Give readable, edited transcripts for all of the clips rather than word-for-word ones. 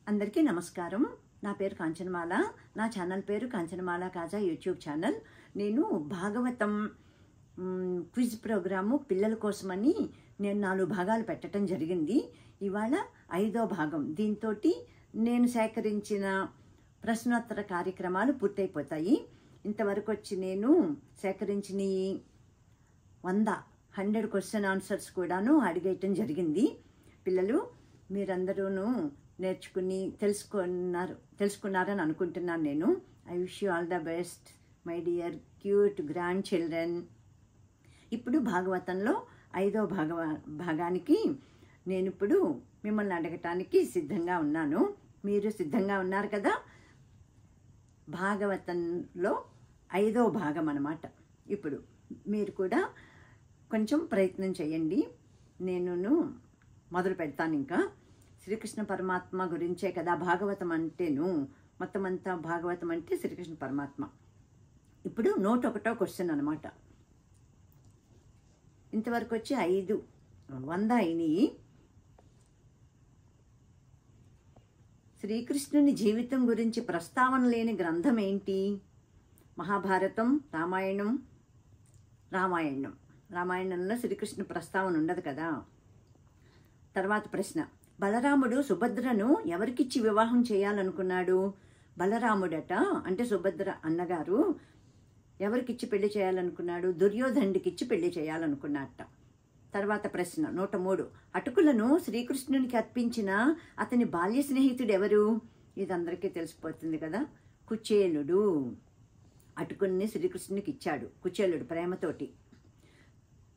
అందరికీ నమస్కారం. నా పేరు కాంచనమాల. నా ఛానల్ పేరు కాంచనమాల కాజా యూట్యూబ్ ఛానల్. నేను భాగవతం క్విజ్ ప్రోగ్రాము పిల్లల కోసమని నేను 4 భాగాలు పెట్టడం జరిగింది. ఇవాళ 5వ భాగం. దీంతో నేను సేకరించిన ప్రశ్నోత్తర కార్యక్రమాలు పూర్తయిపోతాయి. ఇంతవరకు వచ్చి నేను సేకరించిన 100 క్వశ్చన్ ఆన్సర్స్ కూడాను అడిగేయటం జరిగింది. పిల్లలు మీరందరూను నేర్చుకుని తెలుసుకున్నారని అనుకుంటున్నాను నేను. I wish you all the best my dear cute grand children. ఇప్పుడు భాగవతంలో 5వ భాగానికి నేను ఇప్పుడు మిమ్మల్ని అడగటానికి సిద్ధంగా ఉన్నాను. మీరు సిద్ధంగా ఉన్నారు కదా? భాగవతంలో 5వ భాగం అన్నమాట. ఇప్పుడు మీరు కూడా కొంచెం ప్రయత్నం చేయండి. నేను మొదలు పెడతాను. ఇంకా శ్రీకృష్ణ పరమాత్మ గురించే కదా భాగవతం అంటేను. మొత్తం అంతా భాగవతం అంటే శ్రీకృష్ణ పరమాత్మ. ఇప్పుడు 101వ క్వశ్చన్ అనమాట. ఇంతవరకు వచ్చి 100 అయినాయి. శ్రీకృష్ణుని జీవితం గురించి ప్రస్తావన లేని గ్రంథం ఏంటి? మహాభారతం, రామాయణంలో శ్రీకృష్ణ ప్రస్తావన ఉండదు కదా. తర్వాత ప్రశ్న, బలరాముడు సుభద్రను ఎవరికిచ్చి వివాహం చేయాలనుకున్నాడు? బలరాముడట అంటే సుభద్ర అన్నగారు ఎవరికిచ్చి పెళ్లి చేయాలనుకున్నాడు? దుర్యోధనుడికిచ్చి పెళ్లి చేయాలనుకున్నట్ట. తర్వాత ప్రశ్న 103, అటుకులను శ్రీకృష్ణునికి అర్పించిన అతని బాల్య స్నేహితుడు ఎవరు? ఇది అందరికీ తెలిసిపోతుంది కదా. కుచేలుడు. అటుకుల్ని శ్రీకృష్ణునికి ఇచ్చాడు కుచేలుడు ప్రేమతోటి.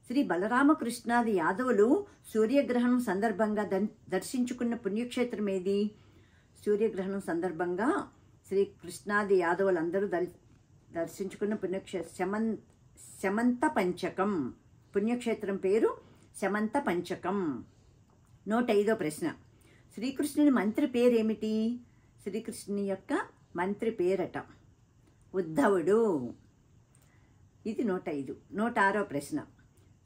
శ్రీ బలరామకృష్ణాది యాదవులు సూర్యగ్రహణం సందర్భంగా దర్శించుకున్న పుణ్యక్షేత్రం ఏది? సూర్యగ్రహణం సందర్భంగా శ్రీ కృష్ణాది యాదవులందరూ దర్శించుకున్న పుణ్యక్షేత్రం శమంత పంచకం. పుణ్యక్షేత్రం పేరు శమంత పంచకం. 105వ ప్రశ్న, శ్రీకృష్ణుని మంత్రి పేరేమిటి? శ్రీకృష్ణుని యొక్క మంత్రి పేరట ఉద్ధవుడు. ఇది 105. 106వ ప్రశ్న,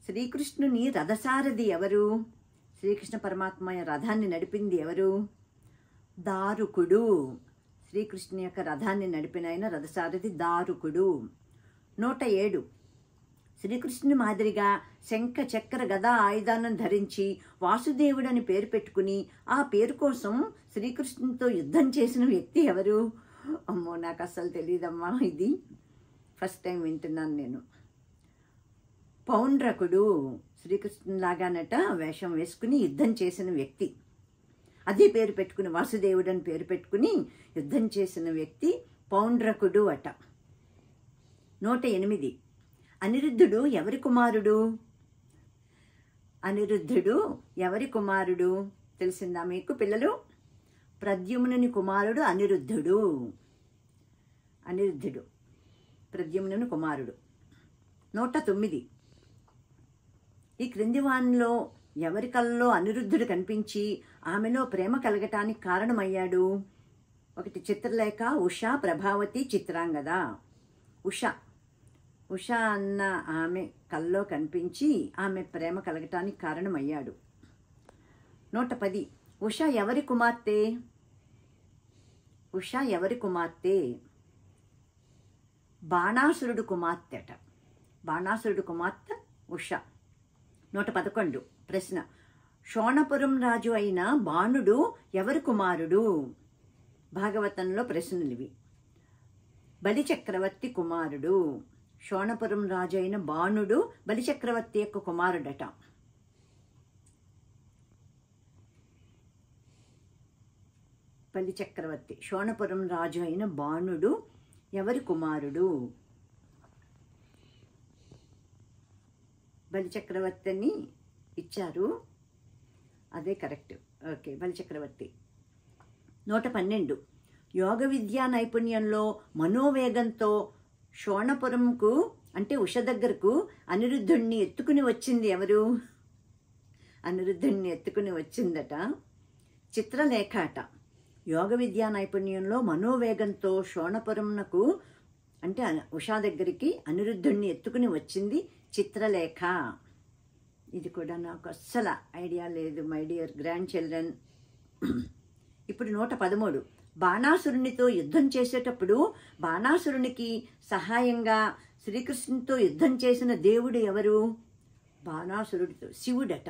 శ్రీకృష్ణుని రథసారథి ఎవరు? శ్రీకృష్ణ పరమాత్మ రథాన్ని నడిపింది ఎవరు? దారుకుడు. శ్రీకృష్ణుని యొక్క రథాన్ని నడిపిన ఆయన రథసారథి దారుకుడు. 107, శ్రీకృష్ణుని మాదిరిగా శంఖ చక్ర గదా ఆయుధాలను ధరించి వాసుదేవుడని పేరు పెట్టుకుని ఆ పేరు కోసం శ్రీకృష్ణునితో యుద్ధం చేసిన వ్యక్తి ఎవరు? అమ్మో, నాకు అస్సలు తెలియదమ్మా. ఇది ఫస్ట్ టైం వింటున్నాను నేను. పౌండ్రకుడు. శ్రీకృష్ణులాగానట వేషం వేసుకుని యుద్ధం చేసిన వ్యక్తి. అదే పేరు పెట్టుకుని వాసుదేవుడు అని పేరు పెట్టుకుని యుద్ధం చేసిన వ్యక్తి పౌండ్రకుడు అట. 108, అనిరుద్ధుడు ఎవరి కుమారుడు? అనిరుద్ధుడు ఎవరి కుమారుడు తెలిసిందా మీకు పిల్లలు? ప్రద్యుమ్నుని కుమారుడు అనిరుద్ధుడు. ప్రద్యుమ్నుని కుమారుడు. 109, ఈ క్రింది వానిలో ఎవరి కళ్ళలో అనిరుద్ధుడు కనిపించి ఆమెలో ప్రేమ కలగటానికి కారణమయ్యాడు? 1 చిత్రలేఖ, ఉష, ప్రభావతి, చిత్రాంగద. ఉష అన్న ఆమె కళ్ళలో కనిపించి ఆమె ప్రేమ కలగటానికి కారణమయ్యాడు. 110, ఉష ఎవరి కుమార్తె? బాణాసురుడు కుమార్తె అట. బాణాసురుడు కుమార్తె ఉష. 111, ప్రశ్న, శోణపురం రాజు అయిన బాణుడు ఎవరి కుమారుడు? భాగవతంలో ప్రశ్నలు ఇవి. బలిచక్రవర్తి కుమారుడు. శోణపురం రాజు అయిన బాణుడు బలిచక్రవర్తి యొక్క కుమారుడట. బలిచక్రవర్తి శోణపురం రాజు అయిన బాణుడు ఎవరి కుమారుడు? బలిచక్రవర్తిని ఇచ్చారు, అదే కరెక్ట్. ఓకే, బలిచక్రవర్తి. 112, యోగ విద్యా నైపుణ్యంలో మనోవేగంతో శోణపురంకు అంటే ఉష దగ్గరకు అనిరుద్ధుణ్ణి ఎత్తుకుని వచ్చింది ఎవరు? అనిరుద్ధుణ్ణి ఎత్తుకుని వచ్చిందట చిత్రలేఖ అట. యోగ విద్యా నైపుణ్యంలో మనోవేగంతో శోణపురంకు అంటే ఉషా దగ్గరికి అనిరుద్ధుణ్ణి ఎత్తుకుని వచ్చింది చిత్రలేఖ. ఇది కూడా నాకు అస్సలు ఐడియా లేదు మై డియర్ గ్రాండ్ చిల్డ్రన్. ఇప్పుడు 113. బాణాసురునితో యుద్ధం చేసేటప్పుడు బాణాసురునికి సహాయంగా శ్రీకృష్ణునితో యుద్ధం చేసిన దేవుడు ఎవరు? బాణాసురుడితో శివుడట.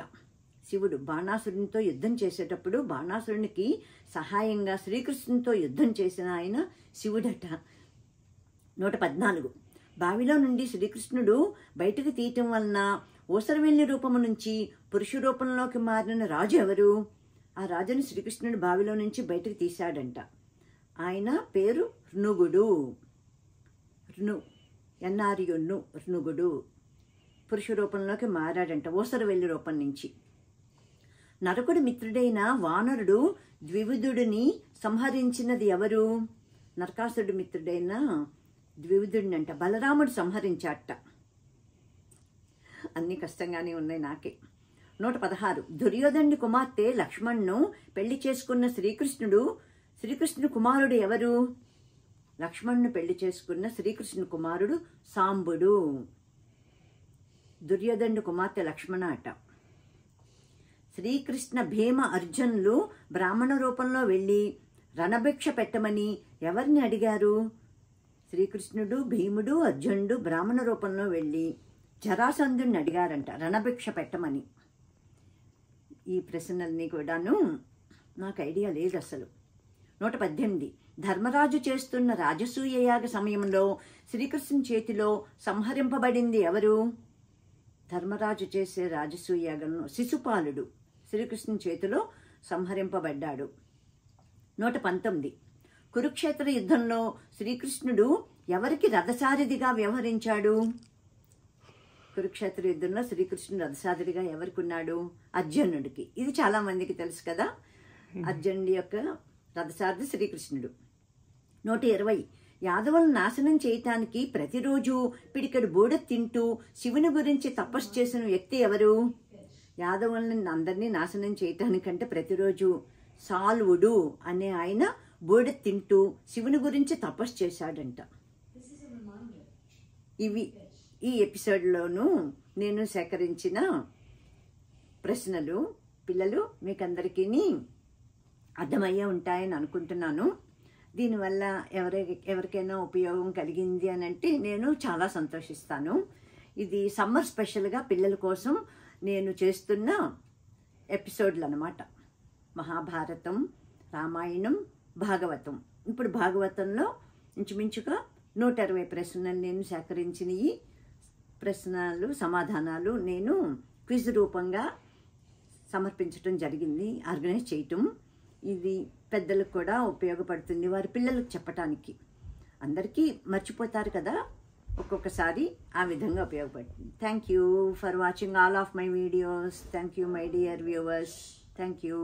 శివుడు బాణాసురునితో యుద్ధం చేసేటప్పుడు బాణాసురునికి సహాయంగా శ్రీకృష్ణునితో యుద్ధం చేసిన ఆయన శివుడట. 114. బావిలో నుండి శ్రీకృష్ణుడు బయటకు తీయటం వలన ఊసరవెల్లి రూపము నుంచి పురుష రూపంలోకి మారిన రాజు ఎవరు? ఆ రాజుని శ్రీకృష్ణుడు బావిలో నుంచి బయటకు తీశాడంట. ఆయన పేరు ఋణుగుడు. ఋణుగుడు పురుష రూపంలోకి మారాడంట ఊసరవెల్లి రూపం నుంచి. నరకుడి మిత్రుడైన వానరుడు ద్వివిధుడిని సంహరించినది ఎవరు? నరకాసురుడి మిత్రుడైన ద్వివిధుడిని అంట బలరాముడు సంహరించాట. అన్ని కష్టంగానే ఉన్నాయి నాకే. 116. దుర్యోధనుడి కుమార్తె లక్ష్మణ్ను పెళ్లి చేసుకున్న శ్రీకృష్ణుడు కుమారుడు ఎవరు? లక్ష్మణ్ను పెళ్లి చేసుకున్న శ్రీకృష్ణుడు కుమారుడు సాంబుడు. దుర్యోధనుడి కుమార్తె లక్ష్మణ అట. శ్రీకృష్ణ భీమ అర్జునులు బ్రాహ్మణ రూపంలో వెళ్ళి రణభిక్ష పెట్టమని ఎవరిని అడిగారు? శ్రీకృష్ణుడు, భీముడు, అర్జునుడు బ్రాహ్మణ రూపంలో వెళ్ళి జరాసంధుడిని అడిగారంట రణభిక్ష పెట్టమని. ఈ ప్రశ్నల్ని కూడాను నాకు ఐడియా లేదు అసలు. 118. ధర్మరాజు చేస్తున్న రాజసూయ యాగ సమయంలో శ్రీకృష్ణుని చేతిలో సంహరింపబడింది ఎవరు? ధర్మరాజు చేసే రాజసూయ యాగంలో శిశుపాలుడు శ్రీకృష్ణుని చేతిలో సంహరింపబడ్డాడు. 119. కురుక్షేత్ర యుద్ధంలో శ్రీకృష్ణుడు ఎవరికి రథసారథిగా వ్యవహరించాడు? కురుక్షేత్ర యుద్ధంలో శ్రీకృష్ణుడు రథసారథిగా ఎవరికి ఉన్నాడు? అర్జునుడికి. ఇది చాలా మందికి తెలుసు కదా. అర్జునుడి యొక్క రథసారథి శ్రీకృష్ణుడు. 120. యాదవులను నాశనం చేయటానికి ప్రతిరోజు పిడికెడు బూడ తింటూ శివుని గురించి తపస్సు చేసిన వ్యక్తి ఎవరు? యాదవులను అందరినీ నాశనం చేయటానికంటే ప్రతిరోజు సాల్వుడు అనే ఆయన బూడ తింటూ శివుని గురించి తపస్సు చేశాడంట. ఇవి ఈ ఎపిసోడ్లోనూ నేను సేకరించిన ప్రశ్నలు. పిల్లలు మీకందరికీ అర్థమయ్యే ఉంటాయని అనుకుంటున్నాను. దీనివల్ల ఎవరికైనా ఉపయోగం కలిగింది అని అంటే నేను చాలా సంతోషిస్తాను. ఇది సమ్మర్ స్పెషల్గా పిల్లల కోసం నేను చేస్తున్న ఎపిసోడ్లు అన్నమాట. మహాభారతం, రామాయణం, భాగవతం. ఇప్పుడు భాగవతంలో ఇంచుమించుగా 120 ప్రశ్నలు నేను సేకరించిన ఈ ప్రశ్నలు సమాధానాలు నేను క్విజ్ రూపంగా సమర్పించడం జరిగింది, ఆర్గనైజ్ చేయటం. ఇది పెద్దలకు కూడా ఉపయోగపడుతుంది, వారి పిల్లలకు చెప్పటానికి. అందరికీ మర్చిపోతారు కదా, ఒక్కొక్కసారి ఆ విధంగా ఉపయోగపడుతుంది. Thank you for watching all of my videos. Thank you my dear viewers. Thank you.